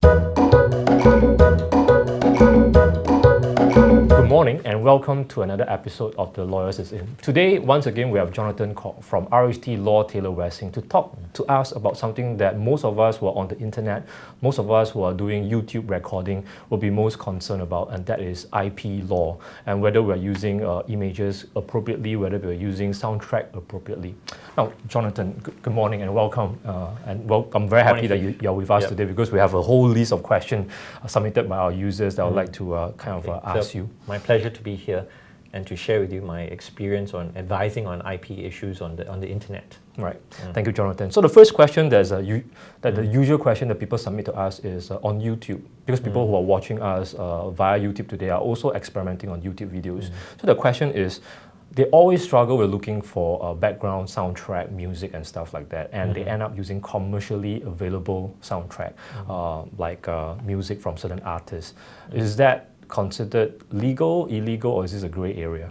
Good morning and welcome to another episode of The Lawyers is In. Today, once again, we have Jonathan Kok from RHT Law Taylor Wessing to talk to us about something that most of us who are on the internet, most of us who are doing YouTube recording will be most concerned about, and that is IP law and whether we're using images appropriately, whether we're using soundtrack appropriately. Now, Jonathan, good morning and welcome. I'm very happy that you're with us today because we have a whole list of questions submitted by our users that I would like to ask you. My pleasure to be here and to share with you my experience on advising on IP issues on the internet. Right. Thank you, Jonathan. So the first question the usual question that people submit to us is on YouTube, because people who are watching us via YouTube today are also experimenting on YouTube videos. So the question is, they always struggle with looking for background soundtrack, music and stuff like that, and they end up using commercially available soundtrack, like music from certain artists. Is that considered legal, illegal, or is this a gray area?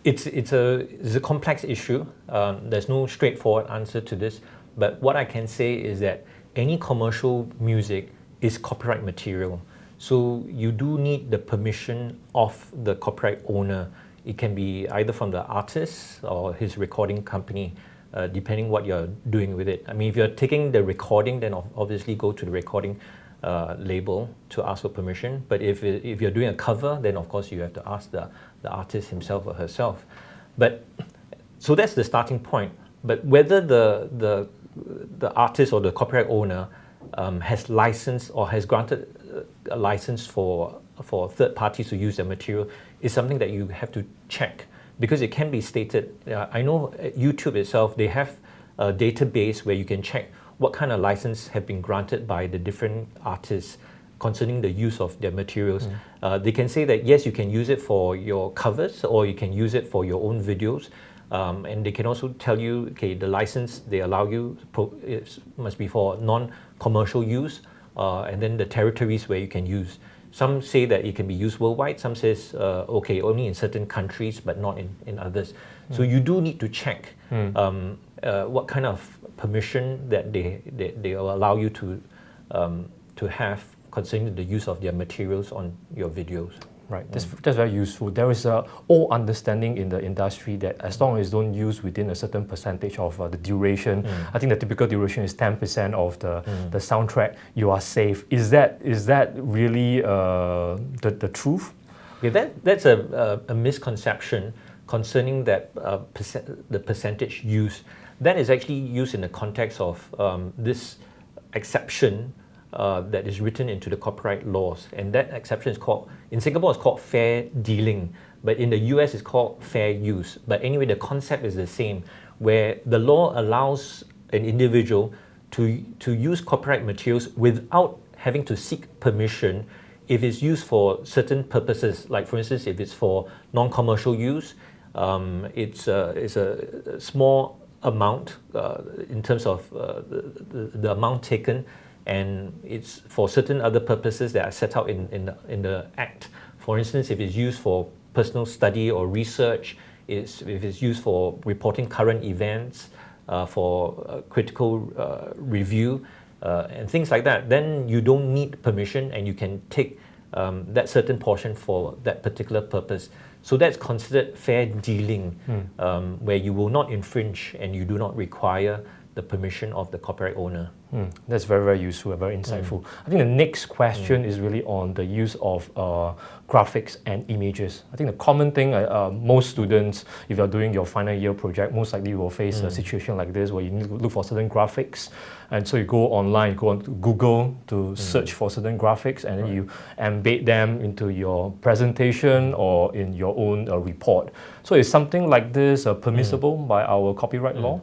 It's a complex issue. There's no straightforward answer to this, but what I can say is that any commercial music is copyright material. So you do need the permission of the copyright owner. It can be either from the artist or his recording company, depending what you're doing with it. I mean, if you're taking the recording, then obviously go to the recording label to ask for permission. But if you're doing a cover, then of course you have to ask the artist himself or herself. But so that's the starting point. But whether the artist or the copyright owner has licensed or has granted a license for third parties to use their material is something that you have to check, because it can be stated. I know at YouTube itself, they have a database where you can check what kind of license have been granted by the different artists concerning the use of their materials. They can say that yes, you can use it for your covers or you can use it for your own videos. And they can also tell you, okay, the license they allow you must be for non-commercial use, and then the territories where you can use. Some say that it can be used worldwide, some says, okay, only in certain countries, but not in others. So you do need to check what kind of permission that they will allow you to have concerning the use of their materials on your videos. Right, that's very useful. There is a old understanding in the industry that as long as don't use within a certain percentage of the duration, I think the typical duration is 10% of the soundtrack, you are safe. Is that really the truth? Okay, that's a misconception concerning that the percentage used. That is actually used in the context of this exception that is written into the copyright laws, and that exception is called, in Singapore it's called fair dealing, but in the US it's called fair use. But anyway, the concept is the same, where the law allows an individual to use copyright materials without having to seek permission if it's used for certain purposes. Like for instance, if it's for non-commercial use, it's a small amount in terms of the amount taken, and it's for certain other purposes that are set out in the Act. For instance, if it's used for personal study or research, if it's used for reporting current events, for critical review, and things like that, then you don't need permission and you can take that certain portion for that particular purpose. So that's considered fair dealing, where you will not infringe and you do not require the permission of the copyright owner. That's very, very useful and very insightful. I think the next question is really on the use of graphics and images. I think the common thing, most students, if you're doing your final year project, most likely you will face a situation like this where you need to look for certain graphics. And so you go online, go on to Google to search for certain graphics, and then you embed them into your presentation or in your own report. So is something like this permissible by our copyright law?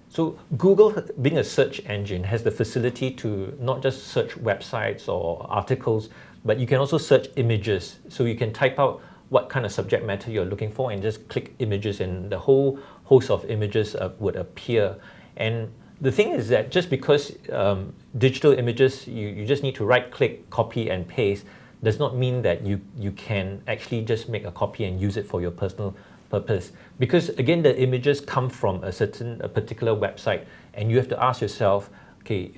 So Google, being a search engine, has the facility to not just search websites or articles, but you can also search images. So you can type out what kind of subject matter you're looking for and just click images, and the whole host of images would appear. And the thing is that just because digital images, you just need to right-click, copy and paste, does not mean that you can actually just make a copy and use it for your personal purpose, because again the images come from a particular website, and you have to ask yourself, okay,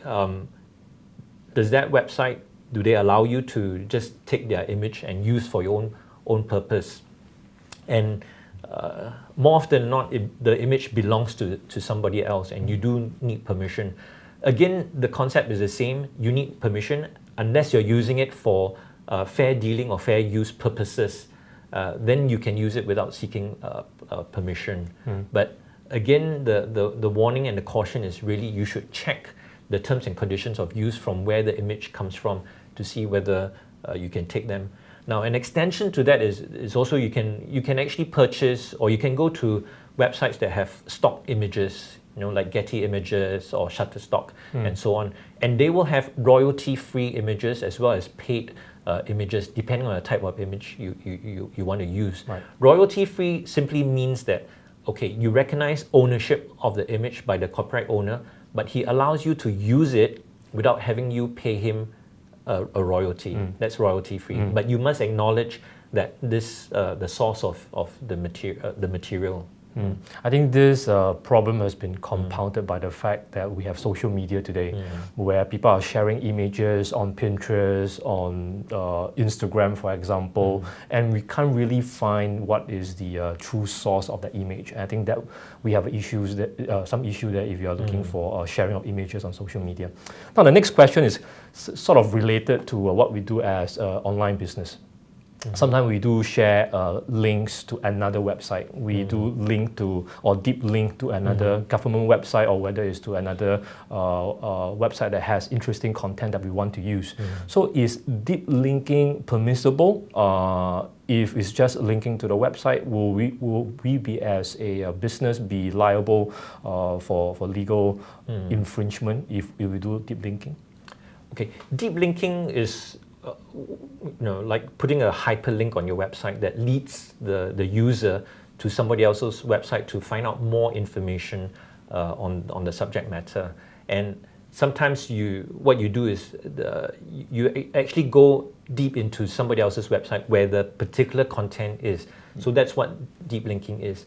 does that website, do they allow you to just take their image and use for your own purpose? And more often than not, the image belongs to somebody else, and you do need permission. Again, the concept is the same. You need permission unless you're using it for fair dealing or fair use purposes. Then you can use it without seeking permission. But again, the warning and the caution is really you should check the terms and conditions of use from where the image comes from to see whether you can take them. Now, an extension to that is also you can actually purchase, or you can go to websites that have stock images, like Getty Images or Shutterstock and so on, and they will have royalty-free images as well as paid images, depending on the type of image you want to use. Right. Royalty-free simply means that, okay, you recognize ownership of the image by the copyright owner, but he allows you to use it without having you pay him a royalty. That's royalty-free. But you must acknowledge that this the source of the material. I think this problem has been compounded by the fact that we have social media today, where people are sharing images on Pinterest, on Instagram, for example, and we can't really find what is the true source of the image. And I think that we have issues that some issue there if you are looking for sharing of images on social media. Now, the next question is sort of related to what we do as online business. Sometimes we do share links to another website. We do link to or deep link to another government website, or whether it's to another website that has interesting content that we want to use. So is deep linking permissible? If it's just linking to the website, will we be as a business be liable for legal infringement if we do deep linking? Okay, deep linking is like putting a hyperlink on your website that leads the user to somebody else's website to find out more information on the subject matter. And sometimes what you do is you actually go deep into somebody else's website where the particular content is. So that's what deep linking is.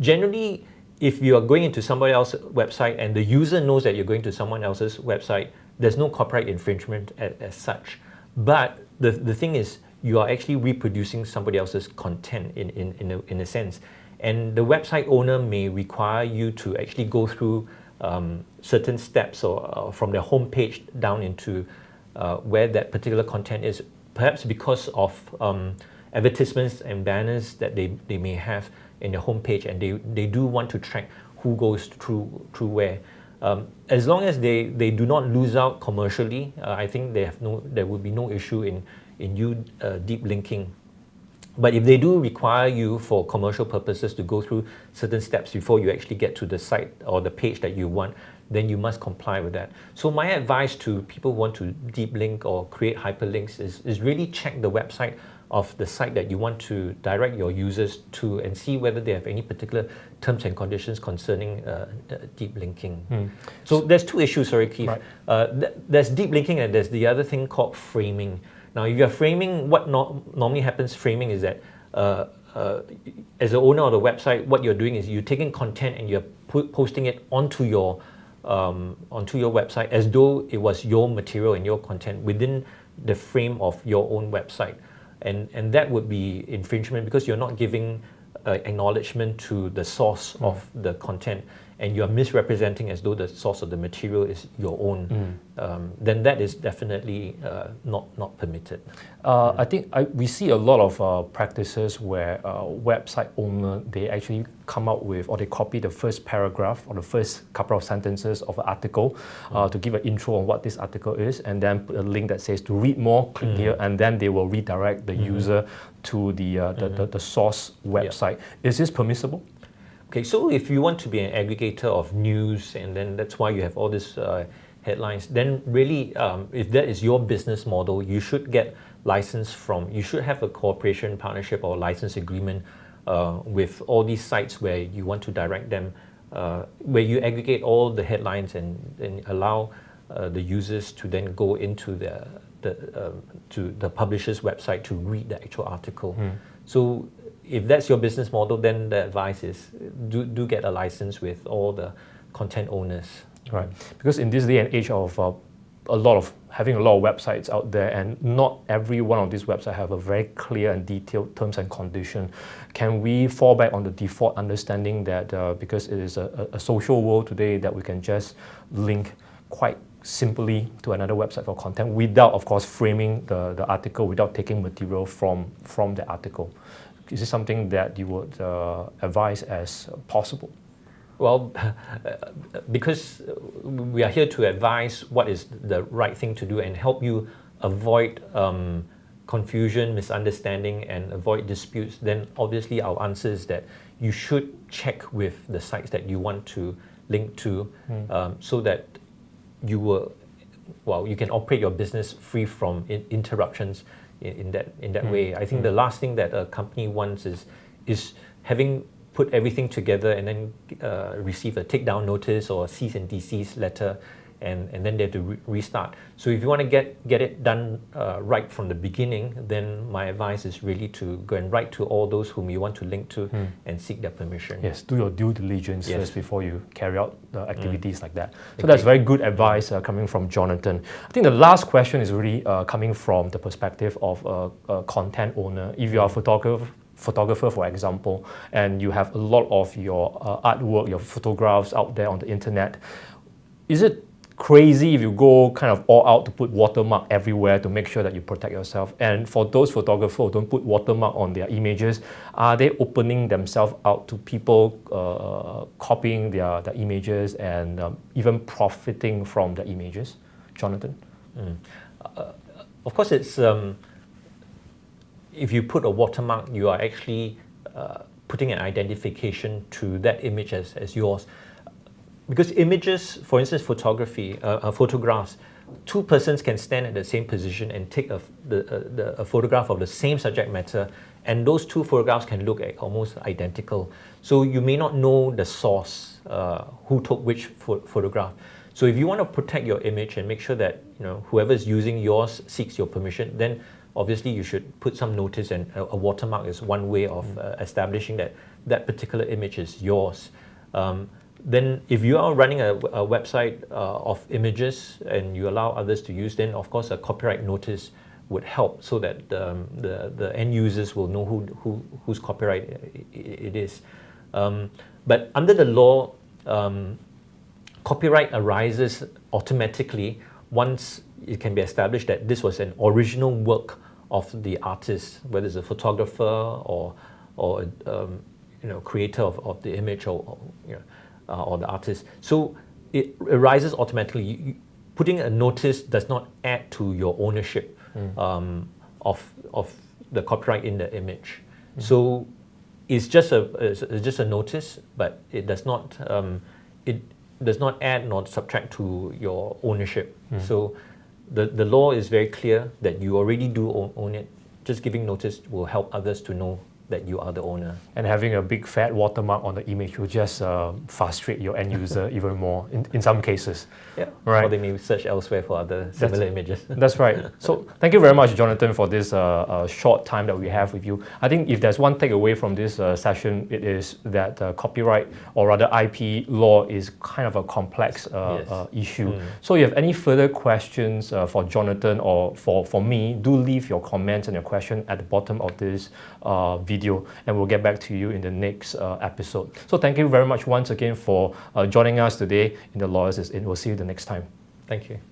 Generally, if you are going into somebody else's website and the user knows that you're going to someone else's website, there's no copyright infringement as such. But the thing is, you are actually reproducing somebody else's content in a sense. And the website owner may require you to actually go through certain steps or from their homepage down into where that particular content is, perhaps because of advertisements and banners that they may have in their homepage, and they do want to track who goes through where. As long as they do not lose out commercially, I think there would be no issue in you deep linking. But if they do require you for commercial purposes to go through certain steps before you actually get to the site or the page that you want, then you must comply with that. So my advice to people who want to deep link or create hyperlinks is really check the website of the site that you want to direct your users to and see whether they have any particular terms and conditions concerning deep linking. So there's two issues, sorry, Keith. Right. There's deep linking and there's the other thing called framing. Now, if you're framing, what normally happens framing is that as the owner of the website, what you're doing is you're taking content and you're posting it onto your website as though it was your material and your content within the frame of your own website. And that would be infringement because you're not giving acknowledgement to the source of the content, and you're misrepresenting as though the source of the material is your own. Then that is definitely not permitted. I think we see a lot of practices where website owner, they actually come up with, or they copy the first paragraph or the first couple of sentences of an article to give an intro on what this article is, and then put a link that says to read more, click here, and then they will redirect the user to the source website. Is this permissible? Okay, so if you want to be an aggregator of news, and then that's why you have all these headlines, then really, if that is your business model, you should get license you should have a cooperation, partnership, or license agreement with all these sites where you want to direct them, where you aggregate all the headlines and allow the users to then go into to the publisher's website to read the actual article. So if that's your business model, then the advice is do get a license with all the content owners. Right, because in this day and age of having a lot of websites out there, and not every one of these websites have a very clear and detailed terms and condition. Can we fall back on the default understanding that because it is a social world today, that we can just link quite simply to another website for content without, of course, framing the article, without taking material from the article? Is this something that you would advise as possible? Well, because we are here to advise what is the right thing to do and help you avoid confusion, misunderstanding, and avoid disputes, then obviously our answer is that you should check with the sites that you want to link to, so that you can operate your business free from interruptions in that way. I think the last thing that a company wants is having put everything together and then receive a takedown notice or a cease and desist letter, and then they have to restart. So if you want to get it done right from the beginning, then my advice is really to go and write to all those whom you want to link to and seek their permission. Yes, do your due diligence first before you carry out the activities like that. So Okay. that's very good advice coming from Jonathan. I think the last question is really coming from the perspective of a content owner. If you are a photographer, for example, and you have a lot of your artwork, your photographs out there on the internet, is it crazy if you go kind of all out to put watermark everywhere to make sure that you protect yourself? And for those photographers who don't put watermark on their images, are they opening themselves out to people copying their images and even profiting from the images? Jonathan? Of course, it's if you put a watermark, you are actually putting an identification to that image as yours. Because images, for instance, photographs, two persons can stand at the same position and take a photograph of the same subject matter, and those two photographs can look almost identical. So you may not know the source, who took which photograph. So if you want to protect your image and make sure that whoever is using yours seeks your permission, then obviously you should put some notice, and a watermark is one way of establishing that particular image is yours. Then if you are running a website of images and you allow others to use, then of course a copyright notice would help, so that the end users will know whose copyright it is. But under the law, copyright arises automatically once it can be established that this was an original work of the artist, whether it's a photographer or creator of the image or the artist. So it arises automatically. Putting a notice does not add to your ownership of the copyright in the image. So it's just a notice, but it does not add nor subtract to your ownership. So the law is very clear that you already do own it. Just giving notice will help others to know that you are the owner. And having a big fat watermark on the image will just frustrate your end user even more in some cases. Yeah, right. Or they may search elsewhere for other similar images. That's right. So thank you very much, Jonathan, for this short time that we have with you. I think if there's one takeaway from this session, it is that copyright, or rather IP law, is kind of a complex issue. So if you have any further questions for Jonathan or for me, do leave your comments and your question at the bottom of this video, and we'll get back to you in the next episode. So thank you very much once again for joining us today in The Lawyers Is In. We'll see you the next time. Thank you.